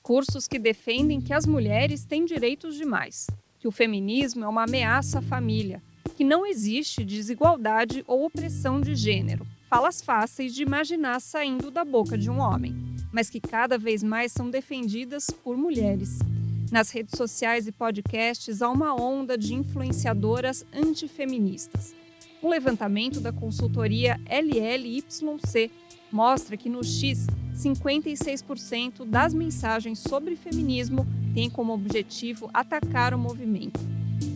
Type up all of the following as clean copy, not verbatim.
discursos que defendem que as mulheres têm direitos demais, que o feminismo é uma ameaça à família, que não existe desigualdade ou opressão de gênero. Falas fáceis de imaginar saindo da boca de um homem, mas que cada vez mais são defendidas por mulheres. Nas redes sociais e podcasts há uma onda de influenciadoras antifeministas. Um levantamento da consultoria LLYC mostra que no X, 56% das mensagens sobre feminismo têm como objetivo atacar o movimento.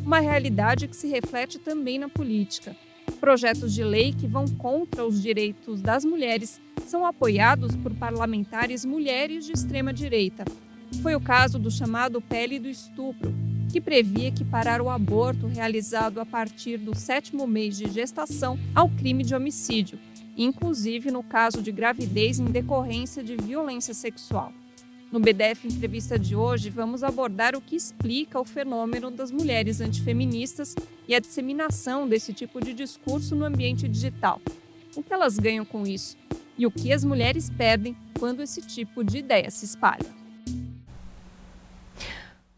Uma realidade que se reflete também na política. Projetos de lei que vão contra os direitos das mulheres são apoiados por parlamentares mulheres de extrema-direita. Foi o caso do chamado PL do Estupro, que previa equiparar o aborto realizado a partir do 7º mês de gestação ao crime de homicídio, inclusive no caso de gravidez em decorrência de violência sexual. No BDF Entrevista de hoje, vamos abordar o que explica o fenômeno das mulheres antifeministas e a disseminação desse tipo de discurso no ambiente digital. O que elas ganham com isso? E o que as mulheres perdem quando esse tipo de ideia se espalha?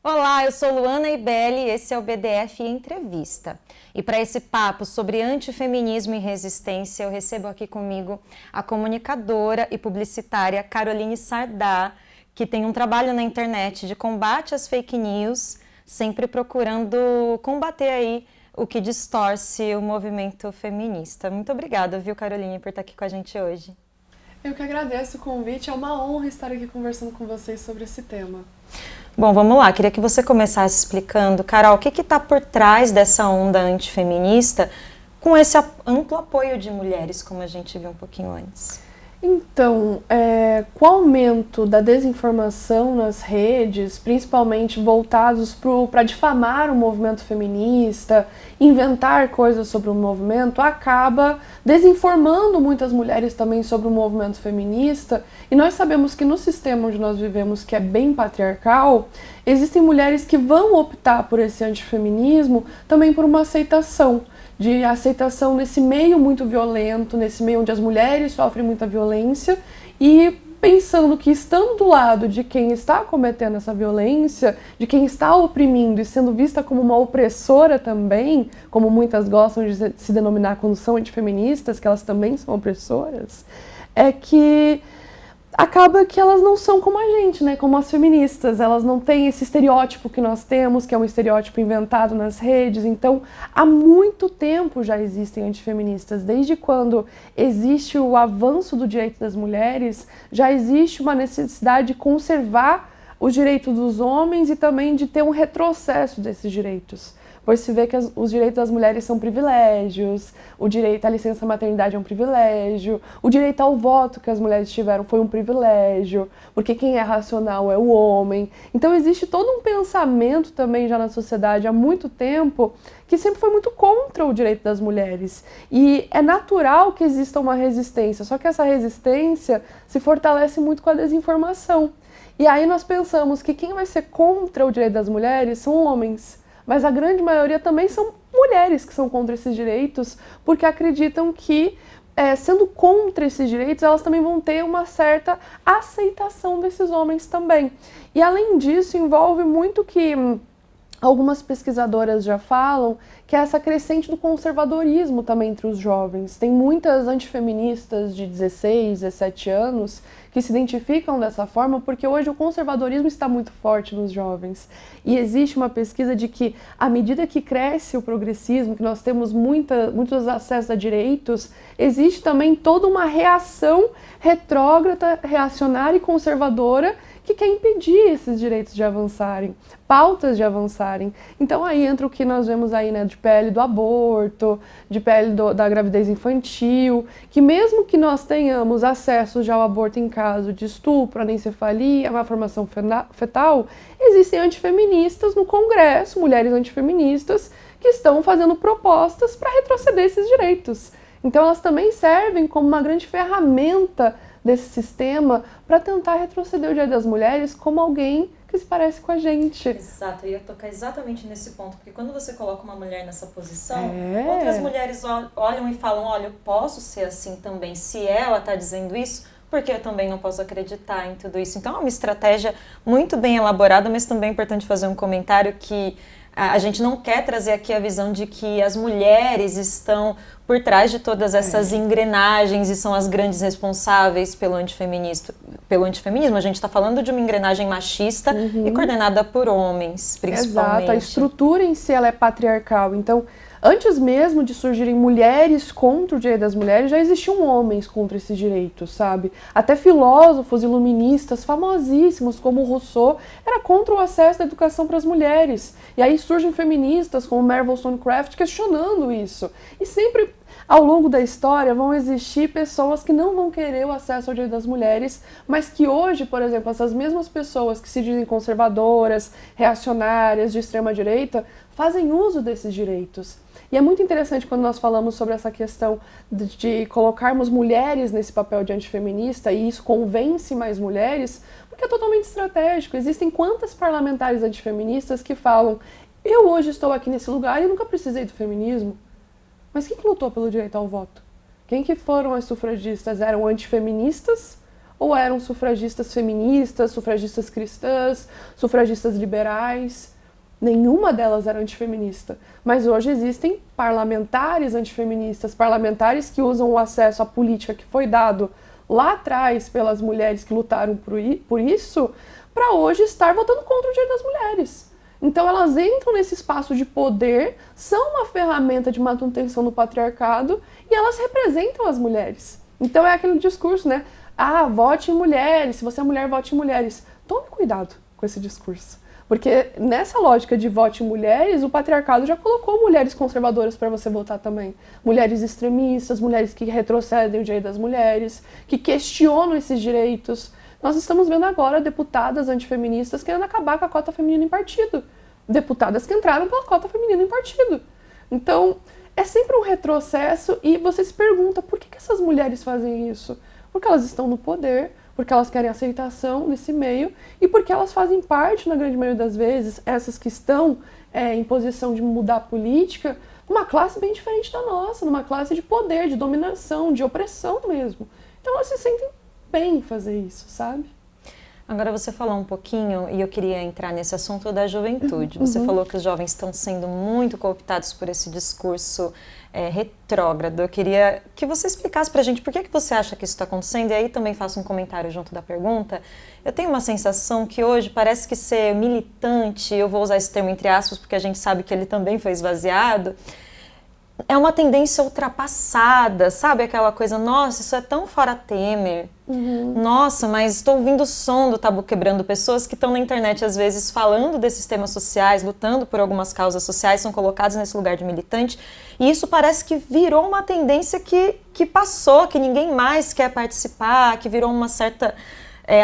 Olá, eu sou Luana Ibelli e esse é o BDF Entrevista. E para esse papo sobre antifeminismo e resistência, eu recebo aqui comigo a comunicadora e publicitária Caroline Sardá, que tem um trabalho na internet de combate às fake news, sempre procurando combater aí o que distorce o movimento feminista. Muito obrigada, viu, Caroline, por estar aqui com a gente hoje. Eu que agradeço o convite, é uma honra estar aqui conversando com vocês sobre esse tema. Bom, vamos lá, queria que você começasse explicando, Carol, o que está por trás dessa onda antifeminista com esse amplo apoio de mulheres, como a gente viu um pouquinho antes? Então, com o aumento da desinformação nas redes, principalmente voltados para difamar o movimento feminista, inventar coisas sobre o movimento, acaba desinformando muitas mulheres também sobre o movimento feminista. E nós sabemos que no sistema onde nós vivemos, que é bem patriarcal, existem mulheres que vão optar por esse antifeminismo também por uma aceitação. De aceitação nesse meio muito violento, nesse meio onde as mulheres sofrem muita violência e pensando que estando do lado de quem está cometendo essa violência, de quem está oprimindo e sendo vista como uma opressora também, como muitas gostam de se denominar quando são antifeministas, que elas também são opressoras, é que acaba que elas não são como a gente, né? Como as feministas, elas não têm esse estereótipo que nós temos, que é um estereótipo inventado nas redes. Então, há muito tempo já existem antifeministas. Desde quando existe o avanço do direito das mulheres, já existe uma necessidade de conservar os direitos dos homens e também de ter um retrocesso desses direitos. Pois se vê que os direitos das mulheres são privilégios, o direito à licença maternidade é um privilégio, o direito ao voto que as mulheres tiveram foi um privilégio, porque quem é racional é o homem. Então existe todo um pensamento também já na sociedade há muito tempo que sempre foi muito contra o direito das mulheres. E é natural que exista uma resistência, só que essa resistência se fortalece muito com a desinformação. E aí nós pensamos que quem vai ser contra o direito das mulheres são homens. Mas a grande maioria também são mulheres que são contra esses direitos, porque acreditam que, sendo contra esses direitos, elas também vão ter uma certa aceitação desses homens também. E além disso, envolve muito que algumas pesquisadoras já falam que é essa crescente do conservadorismo também entre os jovens. Tem muitas antifeministas de 16, 17 anos que se identificam dessa forma porque hoje o conservadorismo está muito forte nos jovens. E existe uma pesquisa de que, à medida que cresce o progressismo, que nós temos muitos acessos a direitos, existe também toda uma reação retrógrada, reacionária e conservadora que quer impedir esses direitos de avançarem, pautas de avançarem. Então aí entra o que nós vemos aí, né, de PL do aborto, de PL da gravidez infantil, que mesmo que nós tenhamos acesso já ao aborto em caso de estupro, anencefalia, malformação fetal, existem antifeministas no Congresso, mulheres antifeministas, que estão fazendo propostas para retroceder esses direitos. Então elas também servem como uma grande ferramenta desse sistema para tentar retroceder o direito das mulheres como alguém que se parece com a gente. Exato, eu ia tocar exatamente nesse ponto, porque quando você coloca uma mulher nessa posição, outras mulheres olham e falam, olha, eu posso ser assim também, se ela está dizendo isso, porque eu também não posso acreditar em tudo isso. Então é uma estratégia muito bem elaborada, mas também é importante fazer um comentário que a gente não quer trazer aqui a visão de que as mulheres estão por trás de todas essas engrenagens e são as grandes responsáveis pelo antifeminismo. A gente está falando de uma engrenagem machista e coordenada por homens, principalmente. Exato, a estrutura em si ela é patriarcal. Então, antes mesmo de surgirem mulheres contra o Direito das Mulheres, já existiam homens contra esses direitos, sabe? Até filósofos iluministas famosíssimos, como Rousseau, era contra o acesso à educação para as mulheres. E aí surgem feministas como Mary Wollstonecraft questionando isso. E sempre, ao longo da história, vão existir pessoas que não vão querer o acesso ao direito das mulheres, mas que hoje, por exemplo, essas mesmas pessoas que se dizem conservadoras, reacionárias, de extrema-direita, fazem uso desses direitos. E é muito interessante quando nós falamos sobre essa questão de colocarmos mulheres nesse papel de antifeminista, e isso convence mais mulheres, porque é totalmente estratégico. Existem quantas parlamentares antifeministas que falam: eu hoje estou aqui nesse lugar e nunca precisei do feminismo. Mas quem que lutou pelo direito ao voto? Quem que foram as sufragistas? Eram antifeministas? Ou eram sufragistas feministas, sufragistas cristãs, sufragistas liberais? Nenhuma delas era antifeminista. Mas hoje existem parlamentares antifeministas, parlamentares que usam o acesso à política que foi dado lá atrás pelas mulheres que lutaram por isso, para hoje estar votando contra o direito das mulheres. Então elas entram nesse espaço de poder, são uma ferramenta de manutenção do patriarcado e elas representam as mulheres. Então é aquele discurso, né? Ah, vote em mulheres, se você é mulher, vote em mulheres. Tome cuidado com esse discurso. Porque nessa lógica de vote em mulheres, o patriarcado já colocou mulheres conservadoras para você votar também. Mulheres extremistas, mulheres que retrocedem o direito das mulheres, que questionam esses direitos. Nós estamos vendo agora deputadas antifeministas querendo acabar com a cota feminina em partido. Deputadas que entraram pela cota feminina em partido. Então, é sempre um retrocesso e você se pergunta por que essas mulheres fazem isso? Porque elas estão no poder, porque elas querem aceitação nesse meio e porque elas fazem parte, na grande maioria das vezes, essas que estão em posição de mudar a política, uma classe bem diferente da nossa, numa classe de poder, de dominação, de opressão mesmo. Então elas se sentem bem em fazer isso, sabe? Agora você falou um pouquinho, e eu queria entrar nesse assunto da juventude. Você falou que os jovens estão sendo muito cooptados por esse discurso retrógrado. Eu queria que você explicasse pra gente por que você acha que isso está acontecendo, e aí também faço um comentário junto da pergunta. Eu tenho uma sensação que hoje parece que ser militante, eu vou usar esse termo entre aspas porque a gente sabe que ele também foi esvaziado, é uma tendência ultrapassada, sabe? Aquela coisa, nossa, isso é tão fora Temer. Nossa, mas estou ouvindo o som do tabu quebrando. Pessoas que estão na internet, às vezes, falando desses temas sociais, lutando por algumas causas sociais, são colocadas nesse lugar de militante. E isso parece que virou uma tendência que passou, que ninguém mais quer participar, que virou uma certa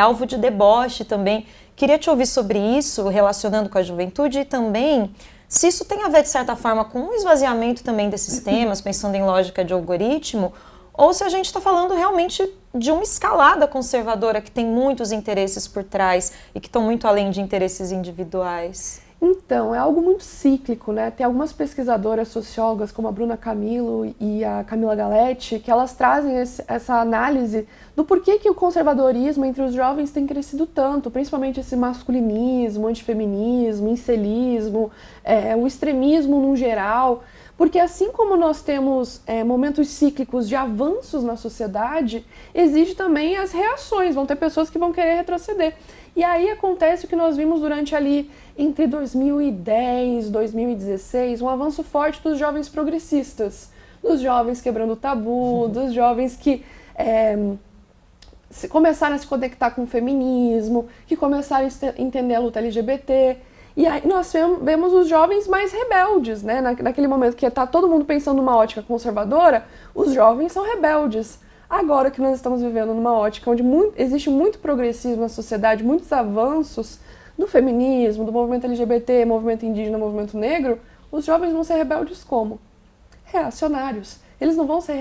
alvo de deboche também. Queria te ouvir sobre isso, relacionando com a juventude, e também se isso tem a ver, de certa forma, com o esvaziamento também desses temas, pensando em lógica de algoritmo, ou se a gente está falando realmente de uma escalada conservadora que tem muitos interesses por trás e que estão muito além de interesses individuais. Então, é algo muito cíclico, né? Tem algumas pesquisadoras sociólogas, como a Bruna Camilo e a Camila Galetti, que elas trazem essa análise do porquê que o conservadorismo entre os jovens tem crescido tanto, principalmente esse masculinismo, antifeminismo, incelismo, o extremismo no geral. Porque assim como nós temos momentos cíclicos de avanços na sociedade, existe também as reações, vão ter pessoas que vão querer retroceder. E aí acontece o que nós vimos durante ali, entre 2010 e 2016, um avanço forte dos jovens progressistas, dos jovens quebrando o tabu, dos jovens que começaram a se conectar com o feminismo, que começaram a entender a luta LGBT. E aí nós vemos os jovens mais rebeldes, né? Naquele momento que está todo mundo pensando numa ótica conservadora, os jovens são rebeldes. Agora que nós estamos vivendo numa ótica onde existe muito progressismo na sociedade, muitos avanços do feminismo, do movimento LGBT, movimento indígena, movimento negro, os jovens vão ser rebeldes como? Reacionários. Eles não vão ser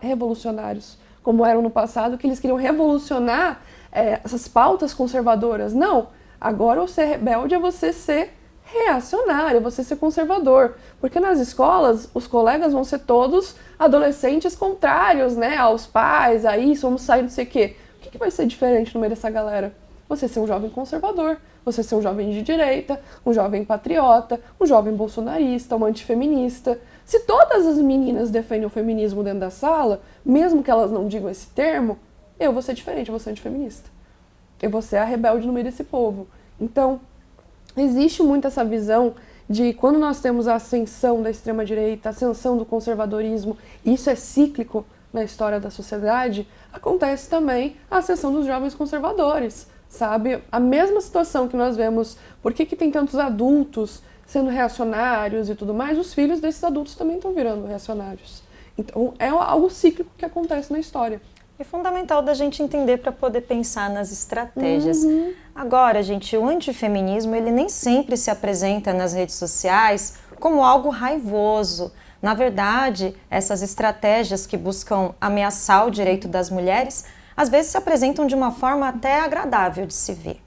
revolucionários, como eram no passado, que eles queriam revolucionar essas pautas conservadoras. Não. Agora, o ser rebelde é você ser reacionário, você ser conservador. Porque nas escolas, os colegas vão ser todos adolescentes contrários, né, aos pais, a isso, vamos sair, não sei o quê. O que vai ser diferente no meio dessa galera? Você ser um jovem conservador, você ser um jovem de direita, um jovem patriota, um jovem bolsonarista, um antifeminista. Se todas as meninas defendem o feminismo dentro da sala, mesmo que elas não digam esse termo, eu vou ser diferente, eu vou ser antifeminista. Eu vou ser a rebelde no meio desse povo. Então, existe muito essa visão de quando nós temos a ascensão da extrema-direita, a ascensão do conservadorismo, e isso é cíclico na história da sociedade, acontece também a ascensão dos jovens conservadores, sabe? A mesma situação que nós vemos, por que tem tantos adultos sendo reacionários e tudo mais, os filhos desses adultos também estão virando reacionários. Então, é algo cíclico que acontece na história. É fundamental da gente entender para poder pensar nas estratégias. Agora, gente, o antifeminismo, ele nem sempre se apresenta nas redes sociais como algo raivoso. Na verdade, essas estratégias que buscam ameaçar o direito das mulheres, às vezes se apresentam de uma forma até agradável de se ver.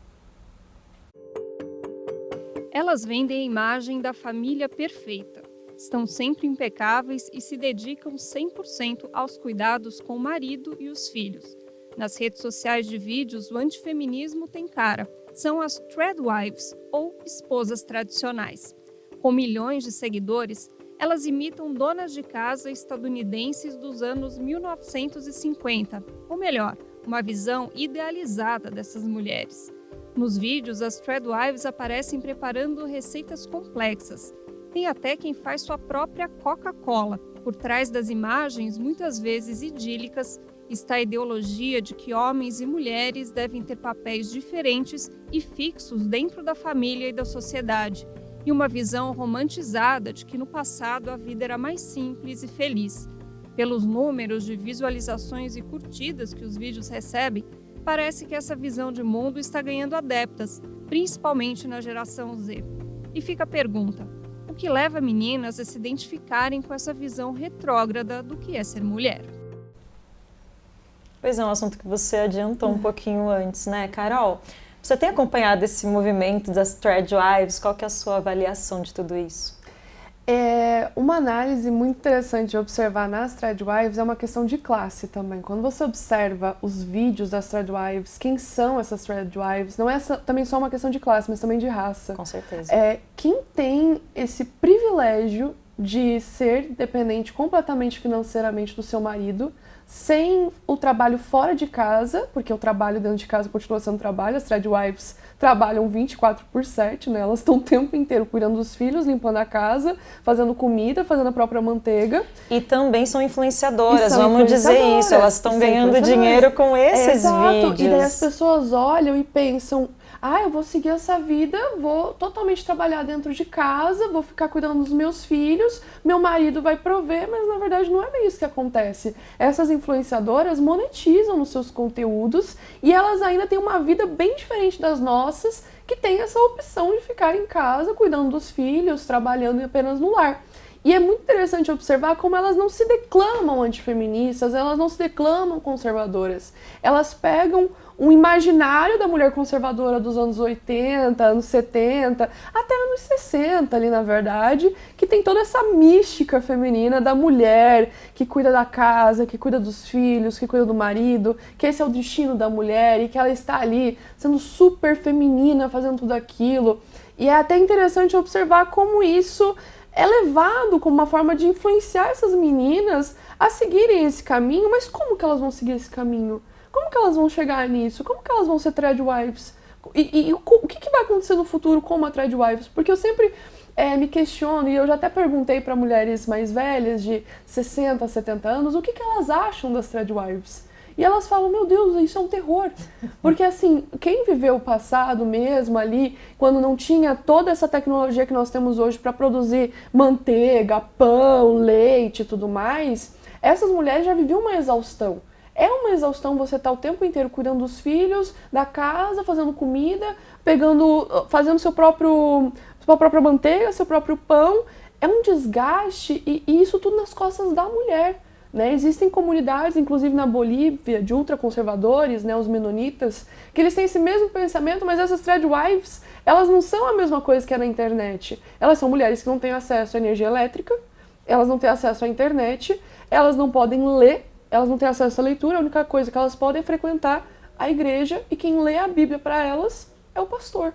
Elas vendem a imagem da família perfeita. Estão sempre impecáveis e se dedicam 100% aos cuidados com o marido e os filhos. Nas redes sociais de vídeos, o antifeminismo tem cara. São as Threadwives, ou esposas tradicionais. Com milhões de seguidores, elas imitam donas de casa estadunidenses dos anos 1950, ou melhor, uma visão idealizada dessas mulheres. Nos vídeos, as Threadwives aparecem preparando receitas complexas. Tem até quem faz sua própria Coca-Cola. Por trás das imagens, muitas vezes idílicas, está a ideologia de que homens e mulheres devem ter papéis diferentes e fixos dentro da família e da sociedade, e uma visão romantizada de que no passado a vida era mais simples e feliz. Pelos números de visualizações e curtidas que os vídeos recebem, parece que essa visão de mundo está ganhando adeptas, principalmente na geração Z. E fica a pergunta: o que leva meninas a se identificarem com essa visão retrógrada do que é ser mulher? Pois é, um assunto que você adiantou um pouquinho antes, né, Carol? Você tem acompanhado esse movimento das Threadwives? Qual que é a sua avaliação de tudo isso? Uma análise muito interessante de observar nas Threadwives é uma questão de classe também. Quando você observa os vídeos das Threadwives, quem são essas Threadwives, não é também só uma questão de classe, mas também de raça. Com certeza. Quem tem esse privilégio de ser dependente completamente financeiramente do seu marido, sem o trabalho fora de casa, porque o trabalho dentro de casa continua sendo trabalho, as Threadwives trabalham 24/7, né? Elas estão o tempo inteiro cuidando dos filhos, limpando a casa, fazendo comida, fazendo a própria manteiga. E também são influenciadoras, vamos dizer isso, elas estão ganhando dinheiro com esses vídeos. E daí as pessoas olham e pensam: eu vou seguir essa vida, vou totalmente trabalhar dentro de casa, vou ficar cuidando dos meus filhos, meu marido vai prover, mas na verdade não é bem isso que acontece. Essas influenciadoras monetizam nos seus conteúdos e elas ainda têm uma vida bem diferente das nossas, que tem essa opção de ficar em casa, cuidando dos filhos, trabalhando apenas no lar. E é muito interessante observar como elas não se declamam antifeministas, elas não se declamam conservadoras. Elas pegam um imaginário da mulher conservadora dos anos 80, anos 70, até anos 60 ali, na verdade, que tem toda essa mística feminina da mulher que cuida da casa, que cuida dos filhos, que cuida do marido, que esse é o destino da mulher e que ela está ali sendo super feminina, fazendo tudo aquilo. E é até interessante observar como isso é levado como uma forma de influenciar essas meninas a seguirem esse caminho, mas como que elas vão seguir esse caminho? Como que elas vão chegar nisso? Como que elas vão ser Threadwives? E o que vai acontecer no futuro com uma Threadwives? Porque eu sempre me questiono, e eu já até perguntei para mulheres mais velhas, de 60 a 70 anos, o que elas acham das Threadwives? E elas falam: meu Deus, isso é um terror. Porque assim, quem viveu o passado mesmo ali, quando não tinha toda essa tecnologia que nós temos hoje para produzir manteiga, pão, leite e tudo mais, essas mulheres já viviam uma exaustão. É uma exaustão você estar o tempo inteiro cuidando dos filhos, da casa, fazendo comida, fazendo sua própria manteiga, seu próprio pão. É um desgaste e isso tudo nas costas da mulher. né? Existem comunidades, inclusive na Bolívia, de ultraconservadores, né, os menonitas, que eles têm esse mesmo pensamento, mas essas tradwives, elas não são a mesma coisa que é na internet. Elas são mulheres que não têm acesso à energia elétrica, elas não têm acesso à internet, elas não podem ler, elas não têm acesso à leitura, a única coisa que elas podem é frequentar a igreja, e quem lê a Bíblia para elas é o pastor.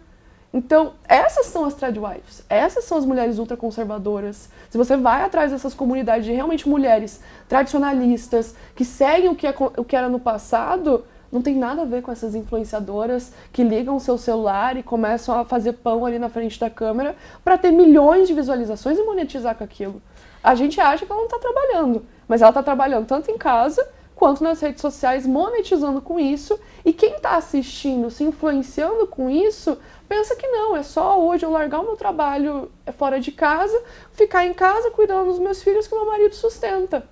Então, essas são as tradwives, essas são as mulheres ultraconservadoras. Se você vai atrás dessas comunidades de realmente mulheres tradicionalistas, que seguem o que era no passado, não tem nada a ver com essas influenciadoras que ligam o seu celular e começam a fazer pão ali na frente da câmera para ter milhões de visualizações e monetizar com aquilo. A gente acha que ela não está trabalhando, mas ela está trabalhando tanto em casa quanto nas redes sociais, monetizando com isso, e quem está assistindo, se influenciando com isso, pensa que não, é só hoje eu largar o meu trabalho fora de casa, ficar em casa cuidando dos meus filhos que meu marido sustenta.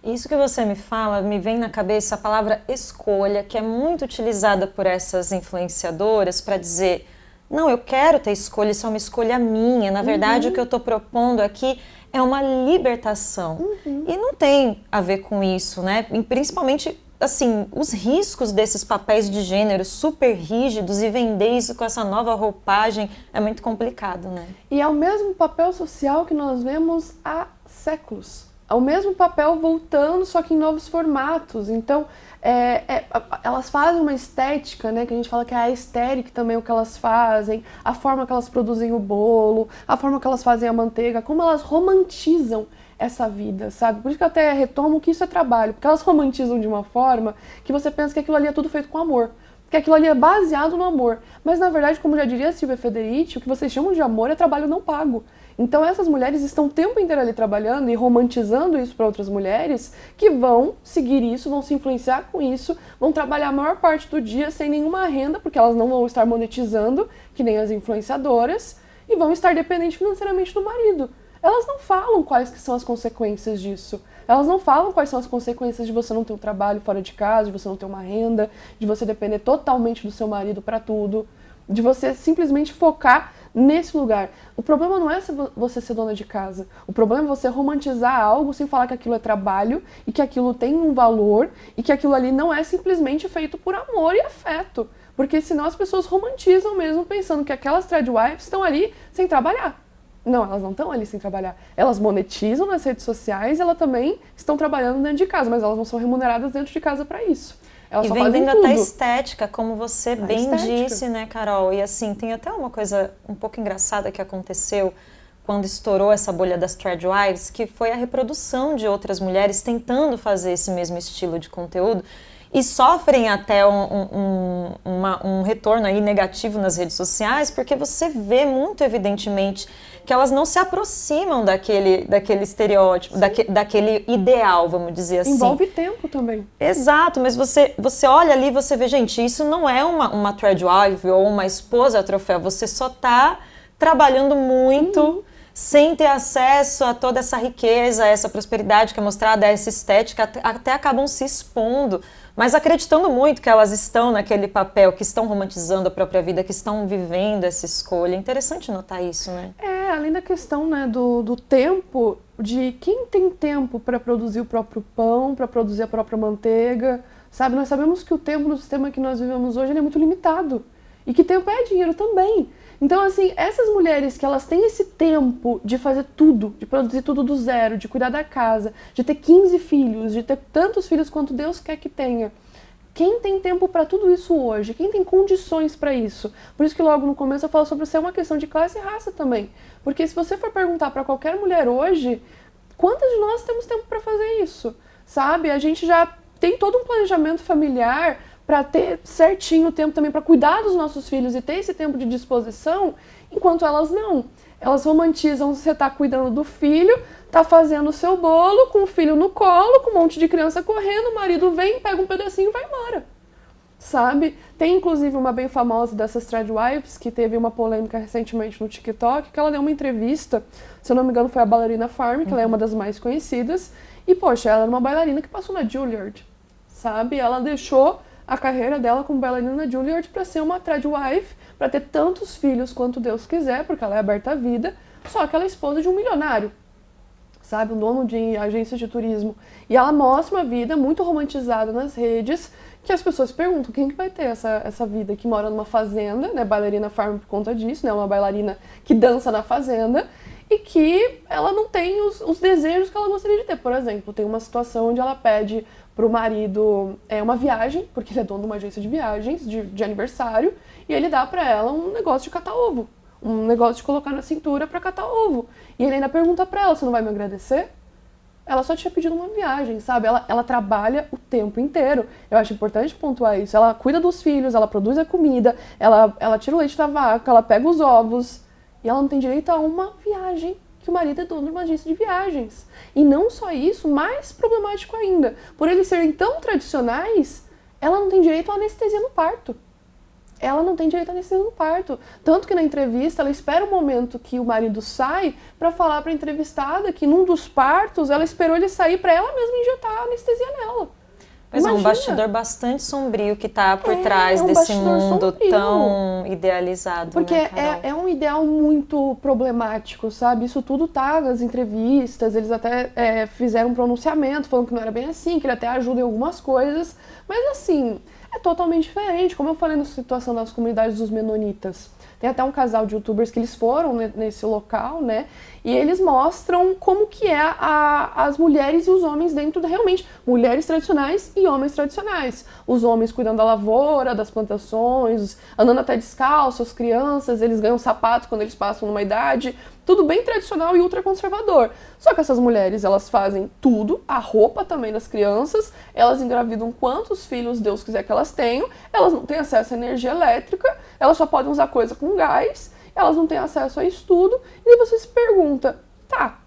Isso que você me fala, me vem na cabeça a palavra escolha, que é muito utilizada por essas influenciadoras para dizer, não, eu quero ter escolha, isso é uma escolha minha, na verdade o que eu estou propondo aqui é uma libertação. E não tem a ver com isso, né? E principalmente, assim, os riscos desses papéis de gênero super rígidos, e vender isso com essa nova roupagem é muito complicado, né? E é o mesmo papel social que nós vemos há séculos. É o mesmo papel voltando, só que em novos formatos. Então, elas fazem uma estética, né, que a gente fala que é a aesthetic também, o que elas fazem, a forma que elas produzem o bolo, a forma que elas fazem a manteiga, como elas romantizam essa vida, sabe? Por isso que eu até retomo que isso é trabalho, porque elas romantizam de uma forma que você pensa que aquilo ali é tudo feito com amor, que aquilo ali é baseado no amor. Mas, na verdade, como já diria Silvia Federici, o que vocês chamam de amor é trabalho não pago. Então essas mulheres estão o tempo inteiro ali trabalhando e romantizando isso para outras mulheres que vão seguir isso, vão se influenciar com isso, vão trabalhar a maior parte do dia sem nenhuma renda, porque elas não vão estar monetizando, que nem as influenciadoras, e vão estar dependentes financeiramente do marido. Elas não falam quais que são as consequências disso. Elas não falam quais são as consequências de você não ter um trabalho fora de casa, de você não ter uma renda, de você depender totalmente do seu marido para tudo, de você simplesmente focar nesse lugar. O problema não é você ser dona de casa. O problema é você romantizar algo sem falar que aquilo é trabalho e que aquilo tem um valor e que aquilo ali não é simplesmente feito por amor e afeto. Porque senão as pessoas romantizam mesmo pensando que aquelas tradwives estão ali sem trabalhar. Não, elas não estão ali sem trabalhar. Elas monetizam nas redes sociais e elas também estão trabalhando dentro de casa, mas elas não são remuneradas dentro de casa para isso. Elas só fazem tudo. Até estética, como você bem disse, né, Carol? E assim, tem até uma coisa um pouco engraçada que aconteceu quando estourou essa bolha das tradwives, que foi a reprodução de outras mulheres tentando fazer esse mesmo estilo de conteúdo e sofrem até um retorno aí negativo nas redes sociais, porque você vê muito evidentemente que elas não se aproximam daquele estereótipo, daquele ideal, vamos dizer assim. Envolve tempo também. Exato, mas você olha ali e você vê, gente, isso não é uma tradwife ou uma esposa troféu, você só está trabalhando muito sem ter acesso a toda essa riqueza, essa prosperidade que é mostrada, essa estética, até acabam se expondo, mas acreditando muito que elas estão naquele papel, que estão romantizando a própria vida, que estão vivendo essa escolha. É interessante notar isso, né? Além da questão, né, do tempo, de quem tem tempo para produzir o próprio pão, para produzir a própria manteiga, sabe? Nós sabemos que o tempo no sistema que nós vivemos hoje ele é muito limitado e que tempo é dinheiro também. Então, assim, essas mulheres que elas têm esse tempo de fazer tudo, de produzir tudo do zero, de cuidar da casa, de ter 15 filhos, de ter tantos filhos quanto Deus quer que tenha, quem tem tempo para tudo isso hoje? Quem tem condições para isso? Por isso que logo no começo eu falo sobre ser uma questão de classe e raça também. Porque se você for perguntar para qualquer mulher hoje, quantas de nós temos tempo para fazer isso? Sabe? A gente já tem todo um planejamento familiar para ter certinho o tempo também para cuidar dos nossos filhos e ter esse tempo de disposição, enquanto elas não. Elas romantizam você tá cuidando do filho, tá fazendo o seu bolo, com o filho no colo, com um monte de criança correndo, o marido vem, pega um pedacinho e vai embora. Sabe? Tem inclusive uma bem famosa dessas tradwives, que teve uma polêmica recentemente no TikTok, que ela deu uma entrevista, se eu não me engano foi a Ballerina Farm, que ela é uma das mais conhecidas, e poxa, ela era uma bailarina que passou na Juilliard, sabe? Ela deixou a carreira dela como bailarina na Juilliard para ser uma tradwife, para ter tantos filhos quanto Deus quiser, porque ela é aberta à vida, só que ela é esposa de um milionário, sabe? Um dono de agência de turismo. E ela mostra uma vida muito romantizada nas redes, que as pessoas perguntam quem que vai ter essa vida, que mora numa fazenda, né? Bailarina farm por conta disso, né? Uma bailarina que dança na fazenda e que ela não tem os desejos que ela gostaria de ter. Por exemplo, tem uma situação onde ela pede pro marido uma viagem, porque ele é dono de uma agência de viagens, de aniversário, e ele dá pra ela um negócio de catar ovo, um negócio de colocar na cintura pra catar ovo. E ele ainda pergunta pra ela, você não vai me agradecer? Ela só tinha pedido uma viagem, sabe? Ela trabalha o tempo inteiro. Eu acho importante pontuar isso. Ela cuida dos filhos, ela produz a comida, ela tira o leite da vaca, ela pega os ovos. E ela não tem direito a uma viagem, que o marido é dono de uma agência de viagens. E não só isso, mais problemático ainda. Por eles serem tão tradicionais, ela não tem direito à anestesia no parto. Ela não tem direito à anestesia no parto. Tanto que na entrevista, ela espera o momento que o marido sai para falar para a entrevistada que num dos partos, ela esperou ele sair para ela mesma injetar a anestesia nela. Mas Imagina. é um bastidor bastante sombrio que está por trás um desse bastidor mundo sombrio. tão idealizado, Porque né, Carol? é um ideal muito problemático, sabe? Isso tudo tá nas entrevistas, eles até fizeram um pronunciamento falando que não era bem assim, que ele até ajuda em algumas coisas, mas assim, é totalmente diferente, como eu falei na situação das comunidades dos menonitas. Tem até um casal de youtubers que eles foram nesse local, né? E eles mostram como que é as mulheres e os homens dentro realmente, mulheres tradicionais e homens tradicionais. Os homens cuidando da lavoura, das plantações, andando até descalço, as crianças, eles ganham sapatos quando eles passam numa idade, tudo bem tradicional e ultraconservador. Só que essas mulheres, elas fazem tudo, a roupa também das crianças, elas engravidam quantos filhos Deus quiser que elas tenham, elas não têm acesso à energia elétrica, elas só podem usar coisa com gás, elas não têm acesso a isso tudo, e aí você se pergunta, tá,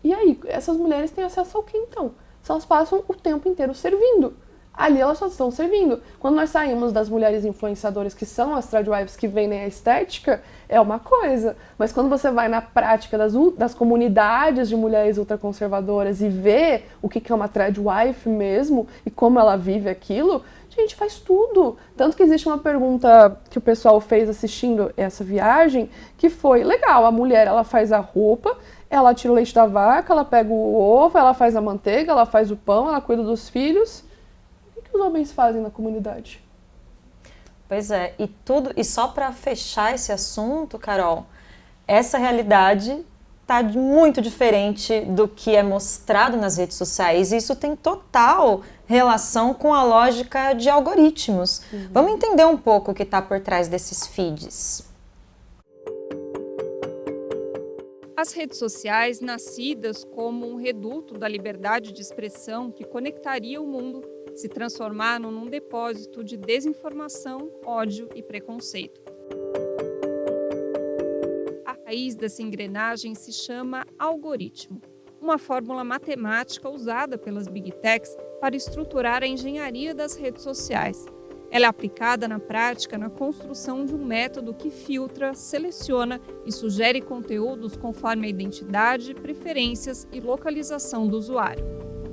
e aí, essas mulheres têm acesso ao que então? Se elas passam o tempo inteiro servindo. Ali elas só estão servindo. Quando nós saímos das mulheres influenciadoras, que são as tradwives que vendem a estética, é uma coisa. Mas quando você vai na prática das comunidades de mulheres ultraconservadoras e vê o que é uma tradwife mesmo e como ela vive aquilo, gente, faz tudo. Tanto que existe uma pergunta que o pessoal fez assistindo essa viagem, que foi, legal, a mulher ela faz a roupa, ela tira o leite da vaca, ela pega o ovo, ela faz a manteiga, ela faz o pão, ela cuida dos filhos. O que os homens fazem na comunidade? Pois é, e só para fechar esse assunto, Carol, essa realidade está muito diferente do que é mostrado nas redes sociais, e isso tem total relação com a lógica de algoritmos. Vamos entender um pouco o que está por trás desses feeds. As redes sociais, nascidas como um reduto da liberdade de expressão que conectaria o mundo, se transformaram num depósito de desinformação, ódio e preconceito. A raiz dessa engrenagem se chama algoritmo, uma fórmula matemática usada pelas Big Techs para estruturar a engenharia das redes sociais. Ela é aplicada na prática na construção de um método que filtra, seleciona e sugere conteúdos conforme a identidade, preferências e localização do usuário.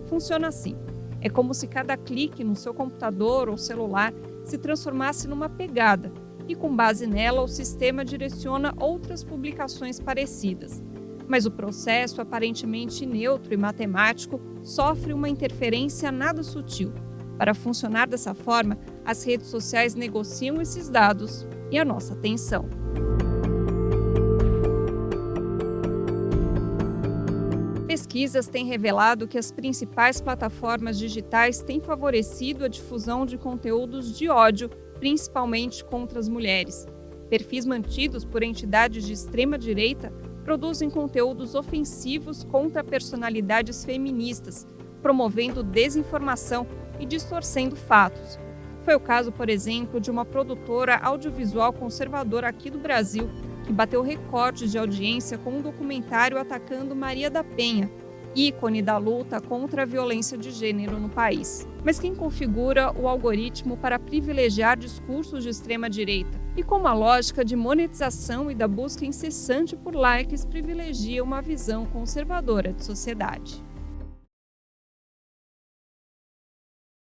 Funciona assim. É como se cada clique no seu computador ou celular se transformasse numa pegada e, com base nela, o sistema direciona outras publicações parecidas. Mas o processo, aparentemente neutro e matemático, sofre uma interferência nada sutil. Para funcionar dessa forma, as redes sociais negociam esses dados e a nossa atenção. Pesquisas têm revelado que as principais plataformas digitais têm favorecido a difusão de conteúdos de ódio, principalmente contra as mulheres. Perfis mantidos por entidades de extrema-direita produzem conteúdos ofensivos contra personalidades feministas, promovendo desinformação e distorcendo fatos. Foi o caso, por exemplo, de uma produtora audiovisual conservadora aqui do Brasil, que bateu recordes de audiência com um documentário atacando Maria da Penha, ícone da luta contra a violência de gênero no país. Mas quem configura o algoritmo para privilegiar discursos de extrema-direita? E como a lógica de monetização e da busca incessante por likes privilegia uma visão conservadora de sociedade?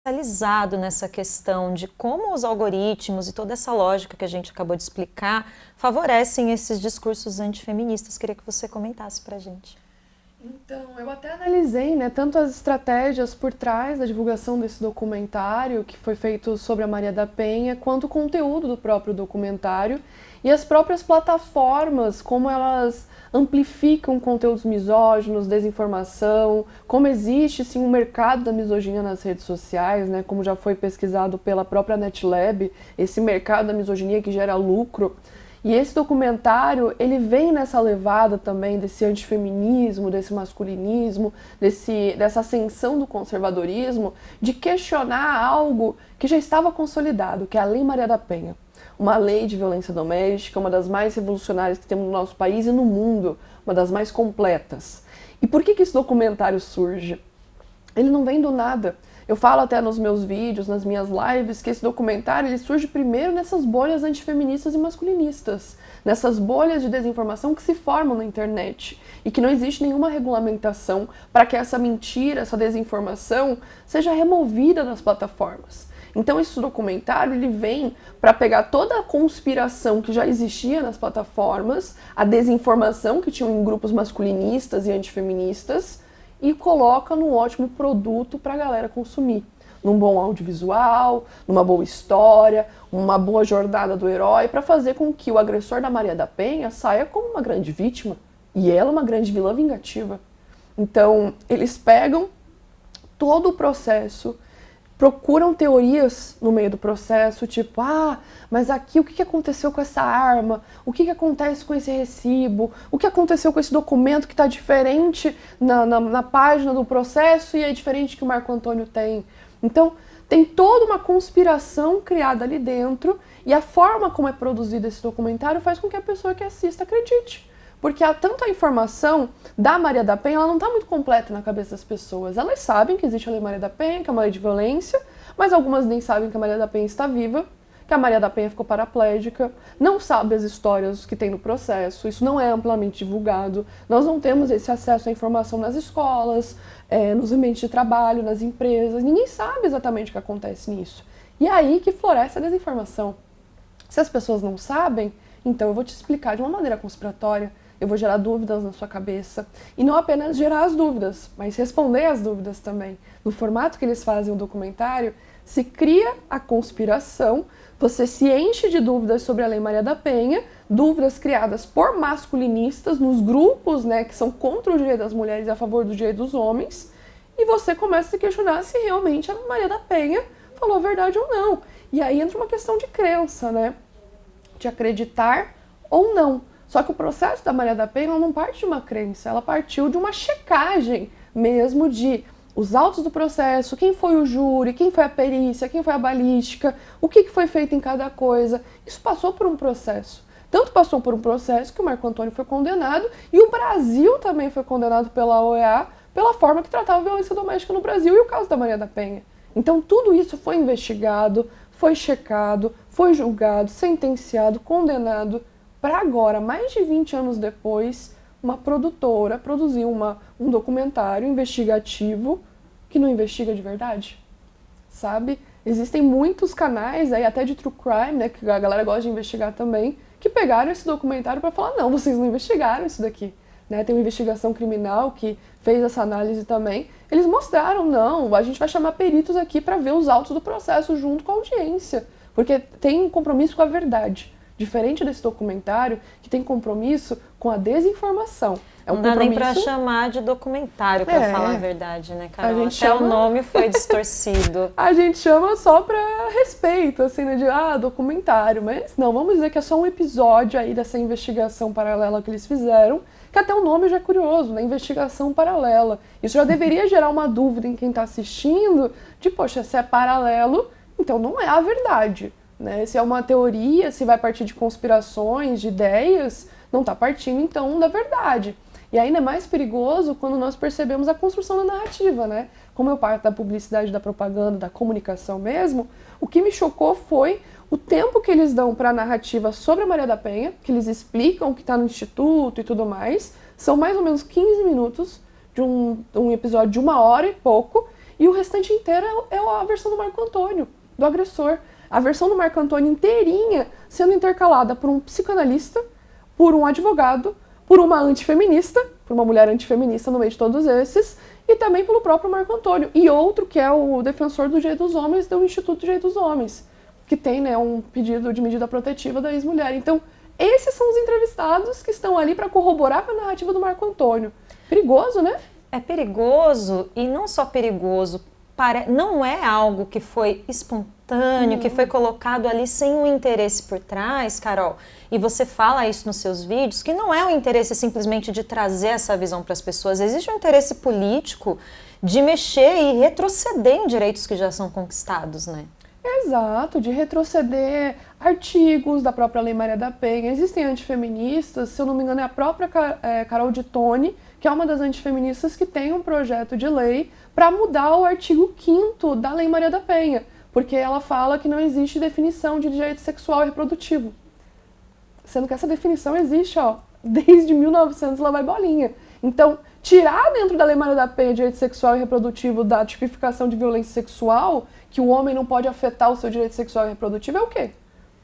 Especializado nessa questão de como os algoritmos e toda essa lógica que a gente acabou de explicar favorecem esses discursos antifeministas. Queria que você comentasse pra gente. Então, eu até analisei, né, tanto as estratégias por trás da divulgação desse documentário que foi feito sobre a Maria da Penha, quanto o conteúdo do próprio documentário e as próprias plataformas, como elas amplificam conteúdos misóginos, desinformação, como existe sim um mercado da misoginia nas redes sociais, né, como já foi pesquisado pela própria NetLab, esse mercado da misoginia que gera lucro. E esse documentário, ele vem nessa levada também desse antifeminismo, desse masculinismo, dessa ascensão do conservadorismo, de questionar algo que já estava consolidado, que é a Lei Maria da Penha. Uma lei de violência doméstica, uma das mais revolucionárias que temos no nosso país e no mundo, uma das mais completas. E por que esse documentário surge? Ele não vem do nada. Eu falo até nos meus vídeos, nas minhas lives, que esse documentário ele surge primeiro nessas bolhas antifeministas e masculinistas, nessas bolhas de desinformação que se formam na internet e que não existe nenhuma regulamentação para que essa mentira, essa desinformação seja removida das plataformas. Então esse documentário ele vem para pegar toda a conspiração que já existia nas plataformas, a desinformação que tinham em grupos masculinistas e antifeministas, e coloca num ótimo produto para a galera consumir. Num bom audiovisual, numa boa história, uma boa jornada do herói, para fazer com que o agressor da Maria da Penha saia como uma grande vítima e ela uma grande vilã vingativa. Então, eles pegam todo o processo, procuram teorias no meio do processo, tipo, mas aqui o que aconteceu com essa arma? O que acontece com esse recibo? O que aconteceu com esse documento que está diferente na página do processo e é diferente que o Marco Antônio tem? Então, tem toda uma conspiração criada ali dentro e a forma como é produzido esse documentário faz com que a pessoa que assista acredite. Porque tanto a informação da Maria da Penha, ela não está muito completa na cabeça das pessoas. Elas sabem que existe a Lei Maria da Penha, que é uma lei de violência, mas algumas nem sabem que a Maria da Penha está viva, que a Maria da Penha ficou paraplégica, não sabe as histórias que tem no processo, isso não é amplamente divulgado. Nós não temos esse acesso à informação nas escolas, nos ambientes de trabalho, nas empresas, ninguém sabe exatamente o que acontece nisso. E é aí que floresce a desinformação. Se as pessoas não sabem, então eu vou te explicar de uma maneira conspiratória, eu vou gerar dúvidas na sua cabeça. E não apenas gerar as dúvidas, mas responder as dúvidas também. No formato que eles fazem o documentário, se cria a conspiração, você se enche de dúvidas sobre a Lei Maria da Penha, dúvidas criadas por masculinistas nos grupos, né, que são contra o direito das mulheres e a favor do direito dos homens, e você começa a se questionar se realmente a Maria da Penha falou a verdade ou não. E aí entra uma questão de crença, né? De acreditar ou não. Só que o processo da Maria da Penha não parte de uma crença, ela partiu de uma checagem mesmo de os autos do processo, quem foi o júri, quem foi a perícia, quem foi a balística, o que foi feito em cada coisa. Isso passou por um processo. Tanto passou por um processo que o Marco Antônio foi condenado e o Brasil também foi condenado pela OEA pela forma que tratava a violência doméstica no Brasil e o caso da Maria da Penha. Então tudo isso foi investigado, foi checado, foi julgado, sentenciado, condenado, para agora, mais de 20 anos depois, uma produtora produzir um documentário investigativo que não investiga de verdade, sabe? Existem muitos canais, aí até de true crime, né, que a galera gosta de investigar também, que pegaram esse documentário para falar, não, vocês não investigaram isso daqui. Né? Tem uma investigação criminal que fez essa análise também. Eles mostraram, não, a gente vai chamar peritos aqui para ver os autos do processo junto com a audiência, porque tem um compromisso com a verdade. Diferente desse documentário, que tem compromisso com a desinformação. Não dá nem pra chamar de documentário, pra falar a verdade, né, Carol? Até o nome foi distorcido. A gente chama só pra respeito, assim, né, de, documentário. Mas não, vamos dizer que é só um episódio aí dessa investigação paralela que eles fizeram, que até o nome já é curioso, né, investigação paralela. Isso já deveria gerar uma dúvida em quem tá assistindo, de, poxa, se é paralelo, então não é a verdade. Né? Se é uma teoria, se vai partir de conspirações, de ideias, não está partindo, então, da verdade. E ainda é mais perigoso quando nós percebemos a construção da narrativa, né? Como eu parto da publicidade, da propaganda, da comunicação mesmo, o que me chocou foi o tempo que eles dão para a narrativa sobre a Maria da Penha, que eles explicam o que está no Instituto e tudo mais, são mais ou menos 15 minutos de um episódio de 1h e pouco, e o restante inteiro é a versão do Marco Antônio, do agressor. A versão do Marco Antônio inteirinha sendo intercalada por um psicanalista, por um advogado, por uma antifeminista, por uma mulher antifeminista no meio de todos esses, e também pelo próprio Marco Antônio. E outro que é o defensor do direito dos homens, do Instituto do Direito dos Homens, que tem, né, um pedido de medida protetiva da ex-mulher. Então, esses são os entrevistados que estão ali para corroborar com a narrativa do Marco Antônio. Perigoso, né? É perigoso, e não só perigoso, não é algo que foi espontâneo, que foi colocado ali sem um interesse por trás, Carol. E você fala isso nos seus vídeos, que não é o interesse simplesmente de trazer essa visão para as pessoas. Existe um interesse político de mexer e retroceder em direitos que já são conquistados, né? Exato, de retroceder artigos da própria Lei Maria da Penha. Existem antifeministas, se eu não me engano é a própria Carol de Tone, que é uma das antifeministas que tem um projeto de lei para mudar o artigo 5º da Lei Maria da Penha, porque ela fala que não existe definição de direito sexual e reprodutivo. Sendo que essa definição existe, desde 1900 lá vai bolinha. Então, tirar dentro da Lei Maria da Penha direito sexual e reprodutivo da tipificação de violência sexual, que o homem não pode afetar o seu direito sexual e reprodutivo, é o quê?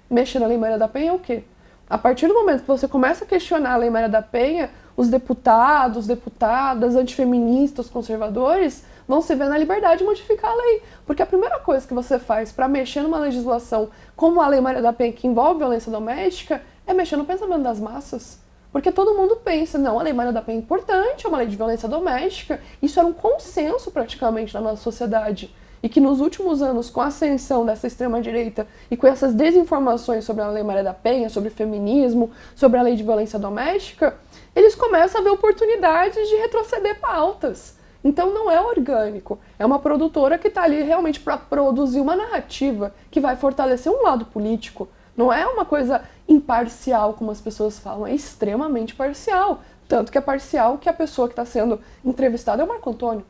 Mexer na Lei Maria da Penha é o quê? A partir do momento que você começa a questionar a Lei Maria da Penha, os deputados, deputadas, antifeministas, conservadores, vão se ver na liberdade de modificar a lei. Porque a primeira coisa que você faz para mexer numa legislação como a Lei Maria da Penha, que envolve violência doméstica, é mexer no pensamento das massas. Porque todo mundo pensa, não, a Lei Maria da Penha é importante, é uma lei de violência doméstica. Isso era um consenso praticamente na nossa sociedade. E que nos últimos anos, com a ascensão dessa extrema-direita e com essas desinformações sobre a Lei Maria da Penha, sobre feminismo, sobre a lei de violência doméstica, eles começam a ver oportunidades de retroceder pautas. Então não é orgânico, é uma produtora que está ali realmente para produzir uma narrativa que vai fortalecer um lado político. Não é uma coisa imparcial, como as pessoas falam, é extremamente parcial. Tanto que é parcial que a pessoa que está sendo entrevistada é o Marco Antônio.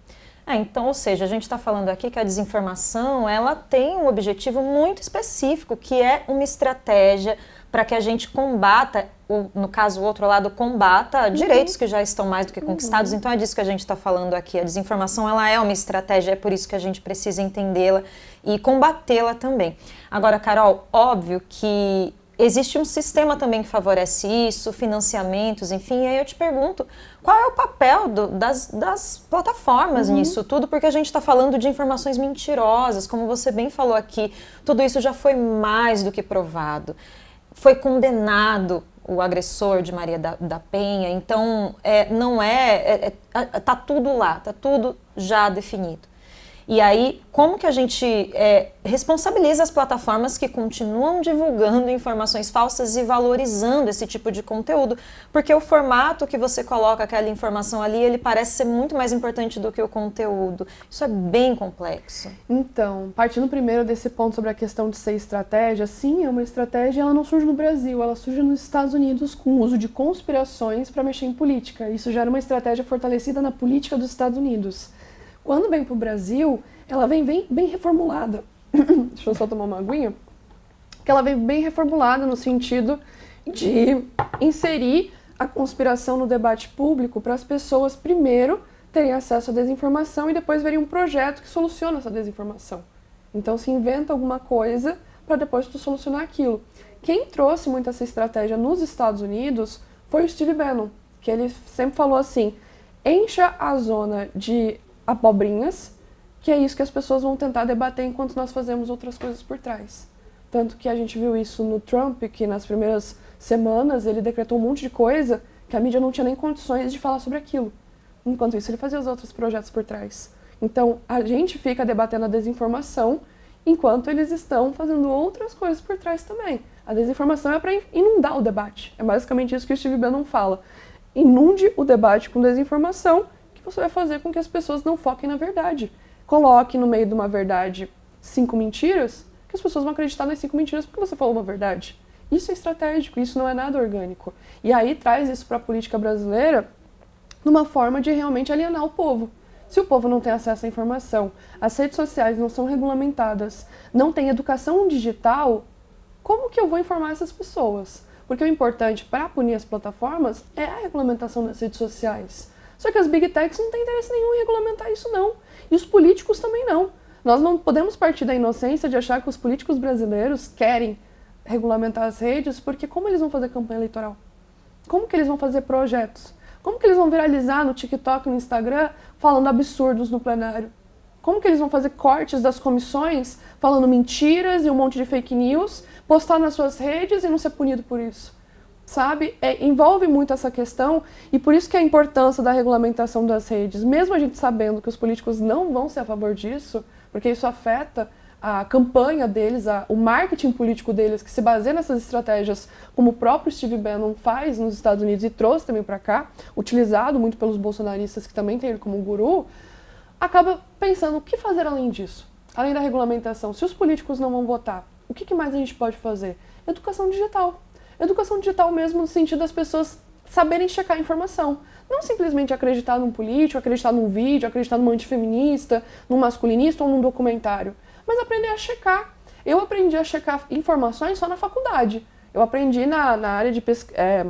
Então, ou seja, a gente está falando aqui que a desinformação, ela tem um objetivo muito específico, que é uma estratégia para que a gente combata, no caso o outro lado, combata direitos que já estão mais do que conquistados. Então é disso que a gente está falando aqui. A desinformação, ela é uma estratégia, é por isso que a gente precisa entendê-la e combatê-la também. Agora, Carol, óbvio que existe um sistema também que favorece isso, financiamentos, enfim, e aí eu te pergunto, qual é o papel das plataformas nisso tudo? Porque a gente está falando de informações mentirosas, como você bem falou aqui, tudo isso já foi mais do que provado. Foi condenado o agressor de Maria da Penha, então tá tudo lá, tá tudo já definido. E aí, como que a gente responsabiliza as plataformas que continuam divulgando informações falsas e valorizando esse tipo de conteúdo? Porque o formato que você coloca aquela informação ali, ele parece ser muito mais importante do que o conteúdo. Isso é bem complexo. Então, partindo primeiro desse ponto sobre a questão de ser estratégia, sim, é uma estratégia, ela não surge no Brasil, ela surge nos Estados Unidos com o uso de conspirações para mexer em política. Isso já era uma estratégia fortalecida na política dos Estados Unidos. Quando vem para o Brasil, ela vem bem reformulada. Deixa eu só tomar uma aguinha. Que ela vem bem reformulada no sentido de inserir a conspiração no debate público para as pessoas primeiro terem acesso à desinformação e depois verem um projeto que soluciona essa desinformação. Então se inventa alguma coisa para depois tu solucionar aquilo. Quem trouxe muito essa estratégia nos Estados Unidos foi o Steve Bannon, que ele sempre falou assim, encha a zona de abobrinhas, que é isso que as pessoas vão tentar debater enquanto nós fazemos outras coisas por trás. Tanto que a gente viu isso no Trump, que nas primeiras semanas ele decretou um monte de coisa que a mídia não tinha nem condições de falar sobre aquilo. Enquanto isso, ele fazia os outros projetos por trás. Então, a gente fica debatendo a desinformação enquanto eles estão fazendo outras coisas por trás também. A desinformação é para inundar o debate. É basicamente isso que o Steve Bannon fala. Inunde o debate com desinformação, você vai fazer com que as pessoas não foquem na verdade. Coloque no meio de uma verdade 5 mentiras, que as pessoas vão acreditar nas 5 mentiras porque você falou uma verdade. Isso é estratégico, isso não é nada orgânico. E aí traz isso para a política brasileira numa forma de realmente alienar o povo. Se o povo não tem acesso à informação, as redes sociais não são regulamentadas, não tem educação digital, como que eu vou informar essas pessoas? Porque o importante para punir as plataformas é a regulamentação das redes sociais. Só que as Big Techs não têm interesse nenhum em regulamentar isso não. E os políticos também não. Nós não podemos partir da inocência de achar que os políticos brasileiros querem regulamentar as redes, porque como eles vão fazer campanha eleitoral? Como que eles vão fazer projetos? Como que eles vão viralizar no TikTok e no Instagram falando absurdos no plenário? Como que eles vão fazer cortes das comissões falando mentiras e um monte de fake news, postar nas suas redes e não ser punido por isso? Sabe? Envolve muito essa questão e por isso que a importância da regulamentação das redes, mesmo a gente sabendo que os políticos não vão ser a favor disso, porque isso afeta a campanha deles, o marketing político deles, que se baseia nessas estratégias, como o próprio Steve Bannon faz nos Estados Unidos e trouxe também para cá, utilizado muito pelos bolsonaristas que também têm ele como guru, acaba pensando o que fazer além disso, além da regulamentação. Se os políticos não vão votar, o que mais a gente pode fazer? Educação digital. Educação digital mesmo no sentido das pessoas saberem checar a informação. Não simplesmente acreditar num político, acreditar num vídeo, acreditar num antifeminista, num masculinista ou num documentário. Mas aprender a checar. Eu aprendi a checar informações só na faculdade. Eu aprendi na área de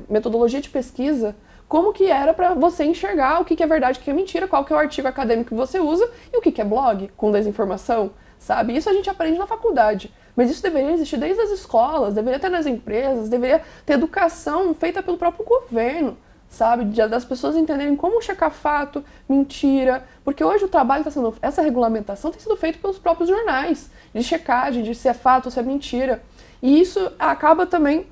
metodologia de pesquisa como que era para você enxergar o que é verdade, o que é mentira, qual que é o artigo acadêmico que você usa e o que é blog com desinformação, sabe? Isso a gente aprende na faculdade. Mas isso deveria existir desde as escolas, deveria ter nas empresas, deveria ter educação feita pelo próprio governo, sabe? Das pessoas entenderem como checar fato, mentira. Porque hoje o trabalho está sendo... Essa regulamentação tem sido feita pelos próprios jornais, de checagem, de se é fato ou se é mentira. E isso acaba também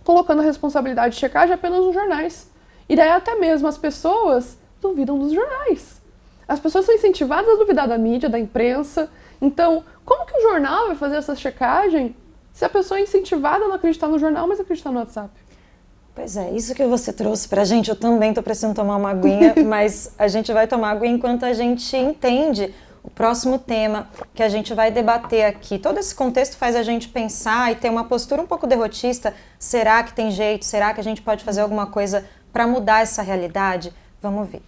colocando a responsabilidade de checagem apenas nos jornais. E daí até mesmo as pessoas duvidam dos jornais. As pessoas são incentivadas a duvidar da mídia, da imprensa. Então, como que o jornal vai fazer essa checagem se a pessoa é incentivada a não acreditar no jornal, mas acreditar no WhatsApp? Pois é, isso que você trouxe pra gente, eu também tô precisando tomar uma aguinha, mas a gente vai tomar água enquanto a gente entende o próximo tema que a gente vai debater aqui. Todo esse contexto faz a gente pensar e ter uma postura um pouco derrotista. Será que tem jeito? Será que a gente pode fazer alguma coisa para mudar essa realidade? Vamos ver.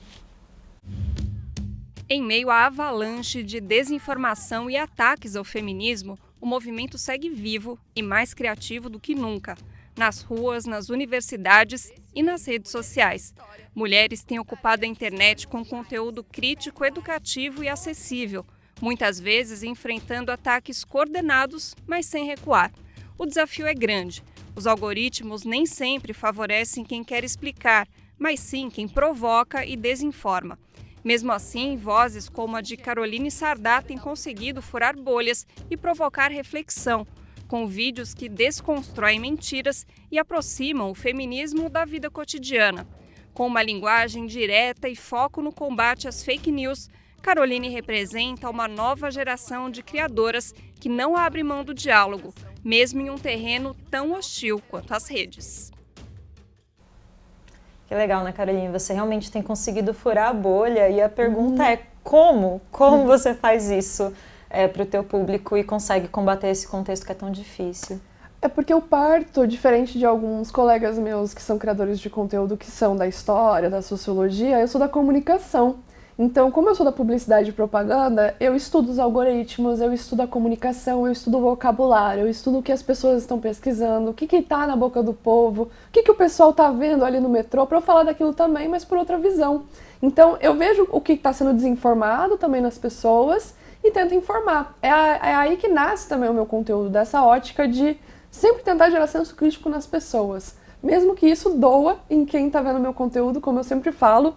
Em meio à avalanche de desinformação e ataques ao feminismo, o movimento segue vivo e mais criativo do que nunca. Nas ruas, nas universidades e nas redes sociais. Mulheres têm ocupado a internet com conteúdo crítico, educativo e acessível, muitas vezes enfrentando ataques coordenados, mas sem recuar. O desafio é grande. Os algoritmos nem sempre favorecem quem quer explicar, mas sim quem provoca e desinforma. Mesmo assim, vozes como a de Caroline Sardá têm conseguido furar bolhas e provocar reflexão, com vídeos que desconstroem mentiras e aproximam o feminismo da vida cotidiana. Com uma linguagem direta e foco no combate às fake news, Caroline representa uma nova geração de criadoras que não abre mão do diálogo, mesmo em um terreno tão hostil quanto as redes. Que legal, né, Caroline? Você realmente tem conseguido furar a bolha e a pergunta é como? Como você faz isso para o teu público e consegue combater esse contexto que é tão difícil? É porque eu parto, diferente de alguns colegas meus que são criadores de conteúdo que são da história, da sociologia, eu sou da comunicação. Então, como eu sou da publicidade e propaganda, eu estudo os algoritmos, eu estudo a comunicação, eu estudo o vocabulário, eu estudo o que as pessoas estão pesquisando, o que está na boca do povo, o que o pessoal está vendo ali no metrô, para eu falar daquilo também, mas por outra visão. Então, eu vejo o que está sendo desinformado também nas pessoas e tento informar. É aí que nasce também o meu conteúdo, dessa ótica de sempre tentar gerar senso crítico nas pessoas. Mesmo que isso doa em quem está vendo meu conteúdo, como eu sempre falo,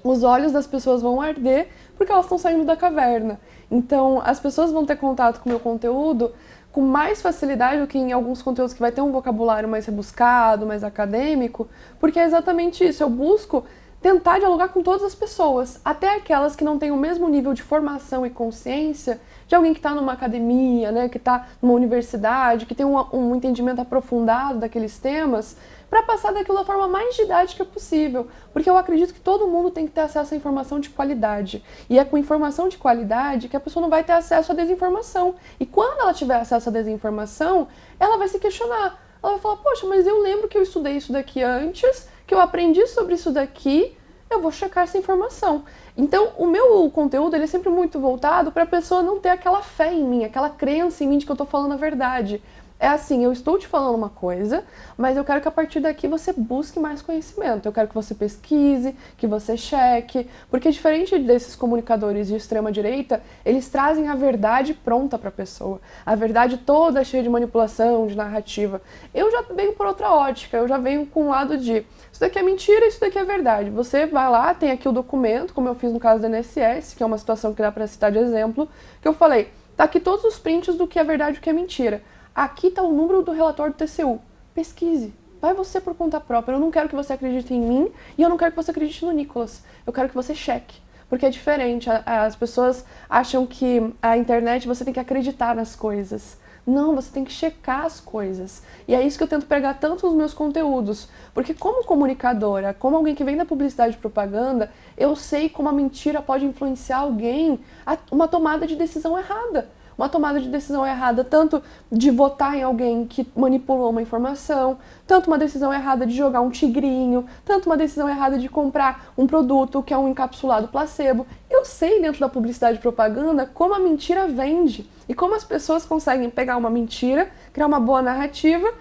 os olhos das pessoas vão arder porque elas estão saindo da caverna. Então, as pessoas vão ter contato com o meu conteúdo com mais facilidade do que em alguns conteúdos que vai ter um vocabulário mais rebuscado, mais acadêmico, porque é exatamente isso. Eu busco tentar dialogar com todas as pessoas, até aquelas que não têm o mesmo nível de formação e consciência de alguém que está numa academia, né, que está numa universidade, que tem um entendimento aprofundado daqueles temas, para passar daquilo da forma mais didática possível. Porque eu acredito que todo mundo tem que ter acesso à informação de qualidade. E é com informação de qualidade que a pessoa não vai ter acesso à desinformação. E quando ela tiver acesso à desinformação, ela vai se questionar. Ela vai falar, poxa, mas eu lembro que eu estudei isso daqui antes, que eu aprendi sobre isso daqui, eu vou checar essa informação. Então, o meu conteúdo ele é sempre muito voltado para a pessoa não ter aquela fé em mim, aquela crença em mim de que eu estou falando a verdade. É assim, eu estou te falando uma coisa, mas eu quero que a partir daqui você busque mais conhecimento. Eu quero que você pesquise, que você cheque, porque diferente desses comunicadores de extrema-direita, eles trazem a verdade pronta para a pessoa. A verdade toda cheia de manipulação, de narrativa. Eu já venho por outra ótica, eu já venho com o lado de isso daqui é mentira, isso daqui é verdade. Você vai lá, tem aqui o documento, como eu fiz no caso do INSS, que é uma situação que dá para citar de exemplo, que eu falei, tá aqui todos os prints do que é verdade e o que é mentira. Aqui está o número do relatório do TCU. Pesquise. Vai você por conta própria. Eu não quero que você acredite em mim e eu não quero que você acredite no Nicolas. Eu quero que você cheque. Porque é diferente. As pessoas acham que a internet você tem que acreditar nas coisas. Não, você tem que checar as coisas. E é isso que eu tento pregar tanto nos meus conteúdos. Porque como comunicadora, como alguém que vem da publicidade e propaganda, eu sei como a mentira pode influenciar alguém a uma tomada de decisão errada. Uma tomada de decisão errada, tanto de votar em alguém que manipulou uma informação, tanto uma decisão errada de jogar um tigrinho, tanto uma decisão errada de comprar um produto que é um encapsulado placebo. Eu sei dentro da publicidade e propaganda como a mentira vende e como as pessoas conseguem pegar uma mentira, criar uma boa narrativa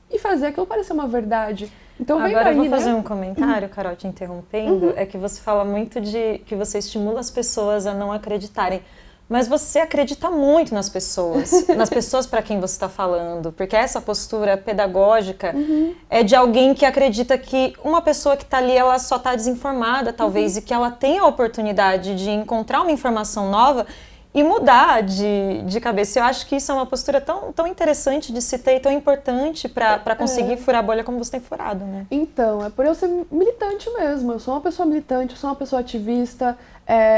e fazer aquilo parecer uma verdade. Então, agora daí, eu vou fazer né? um comentário, Carol, te interrompendo, é que você fala muito de que você estimula as pessoas a não acreditarem. Mas você acredita muito nas pessoas para quem você está falando, porque essa postura pedagógica é de alguém que acredita que uma pessoa que está ali, ela só está desinformada, talvez, e que ela tem a oportunidade de encontrar uma informação nova e mudar de cabeça. Eu acho que isso é uma postura tão interessante de se ter e tão importante para conseguir furar a bolha como você tem furado, né? Então, é por eu ser militante mesmo. Eu sou uma pessoa militante, eu sou uma pessoa ativista,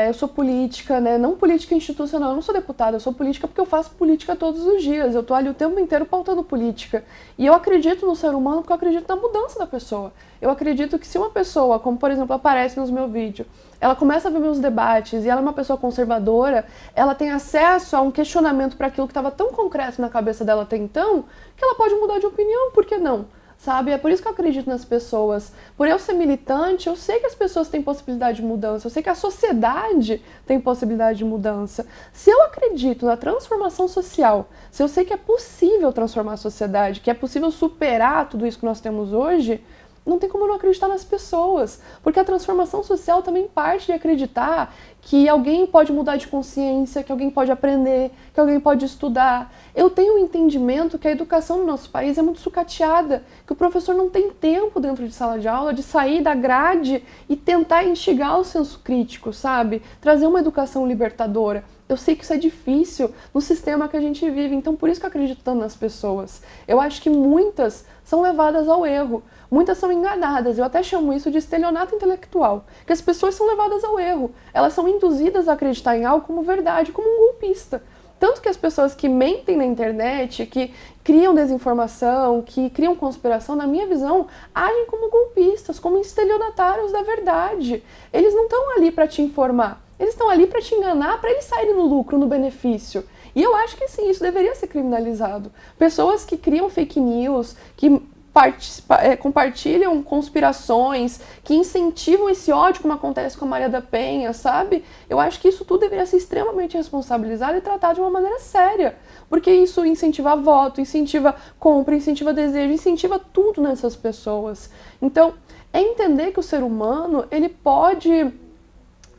eu sou política, né? Não política institucional, eu não sou deputada, eu sou política porque eu faço política todos os dias. Eu tô ali o tempo inteiro pautando política. E eu acredito no ser humano porque eu acredito na mudança da pessoa. Eu acredito que se uma pessoa, como por exemplo aparece nos meus vídeos, ela começa a ver meus debates e ela é uma pessoa conservadora, ela tem acesso a um questionamento para aquilo que estava tão concreto na cabeça dela até então, que ela pode mudar de opinião, por que não? Sabe? É por isso que eu acredito nas pessoas. Por eu ser militante, eu sei que as pessoas têm possibilidade de mudança, eu sei que a sociedade tem possibilidade de mudança. Se eu acredito na transformação social, se eu sei que é possível transformar a sociedade, que é possível superar tudo isso que nós temos hoje, não tem como eu não acreditar nas pessoas, porque a transformação social também parte de acreditar que alguém pode mudar de consciência, que alguém pode aprender, que alguém pode estudar. Eu tenho um entendimento que a educação no nosso país é muito sucateada, que o professor não tem tempo dentro de sala de aula de sair da grade e tentar instigar o senso crítico, sabe? Trazer uma educação libertadora. Eu sei que isso é difícil no sistema que a gente vive, então por isso que eu acredito tanto nas pessoas. Eu acho que muitas são levadas ao erro, muitas são enganadas, eu até chamo isso de estelionato intelectual, que as pessoas são levadas ao erro, elas são induzidas a acreditar em algo como verdade, como um golpista. Tanto que as pessoas que mentem na internet, que criam desinformação, que criam conspiração, na minha visão, agem como golpistas, como estelionatários da verdade. Eles não estão ali para te informar, eles estão ali para te enganar, para eles saírem no lucro, no benefício. E eu acho que sim, isso deveria ser criminalizado. Pessoas que criam fake news, que compartilham conspirações, que incentivam esse ódio, como acontece com a Maria da Penha, sabe? Eu acho que isso tudo deveria ser extremamente responsabilizado e tratado de uma maneira séria, porque isso incentiva voto, incentiva compra, incentiva desejo, incentiva tudo nessas pessoas. Então, é entender que o ser humano, ele pode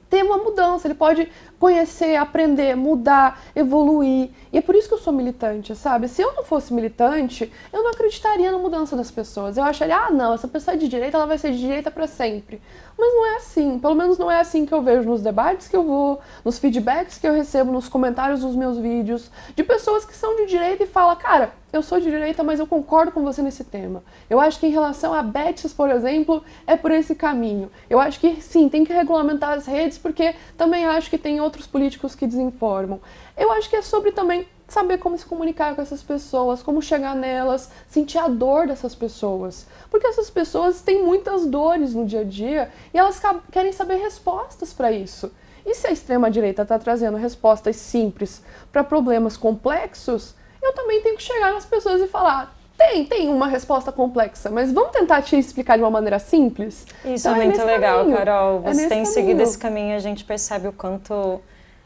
ter uma mudança, ele pode conhecer, aprender, mudar, evoluir. E é por isso que eu sou militante, sabe? Se eu não fosse militante, eu não acreditaria na mudança das pessoas. Eu acharia, não, essa pessoa é de direita, ela vai ser de direita para sempre. Mas não é assim, pelo menos não é assim que eu vejo nos debates que eu vou, nos feedbacks que eu recebo, nos comentários dos meus vídeos, de pessoas que são de direita e falam, cara, eu sou de direita, mas eu concordo com você nesse tema. Eu acho que em relação a bets, por exemplo, é por esse caminho. Eu acho que sim, tem que regulamentar as redes, porque também acho que tem outros políticos que desinformam. Eu acho que é sobre também saber como se comunicar com essas pessoas, como chegar nelas, sentir a dor dessas pessoas. Porque essas pessoas têm muitas dores no dia a dia e elas querem saber respostas para isso. E se a extrema-direita está trazendo respostas simples para problemas complexos, eu também tenho que chegar nas pessoas e falar, tem uma resposta complexa, mas vamos tentar te explicar de uma maneira simples? Isso então, é muito legal, caminho. Carol. Você tem caminho. seguido esse caminho e a gente percebe o quanto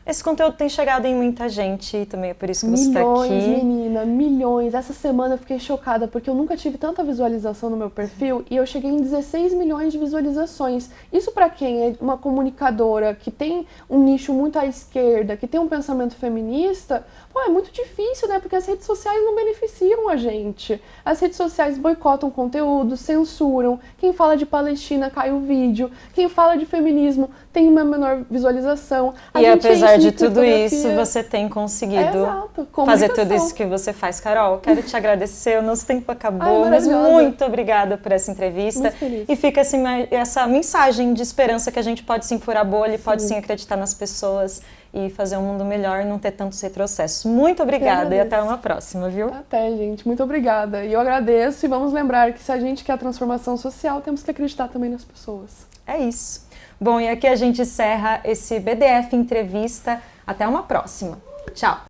esse conteúdo tem chegado em muita gente e também é por isso que você está aqui. Milhões, menina, milhões. Essa semana eu fiquei chocada porque eu nunca tive tanta visualização no meu perfil e eu cheguei em 16 milhões de visualizações. Isso para quem é uma comunicadora que tem um nicho muito à esquerda, que tem um pensamento feminista, pô, é muito difícil, né? Porque as redes sociais não beneficiam a gente. As redes sociais boicotam conteúdo, censuram. Quem fala de Palestina cai o vídeo. Quem fala de feminismo tem uma menor visualização. E apesar de tudo isso, você tem conseguido fazer tudo isso que você faz, Carol. Quero te agradecer, o nosso tempo acabou, mas muito obrigada por essa entrevista. E fica assim, essa mensagem de esperança que a gente pode sim furar a bolha, pode sim acreditar nas pessoas e fazer um mundo melhor e não ter tantos retrocessos. Muito obrigada e até uma próxima, viu? Até, gente. Muito obrigada. E eu agradeço e vamos lembrar que se a gente quer a transformação social, temos que acreditar também nas pessoas. É isso. Bom, e aqui a gente encerra esse BDF Entrevista. Até uma próxima. Tchau!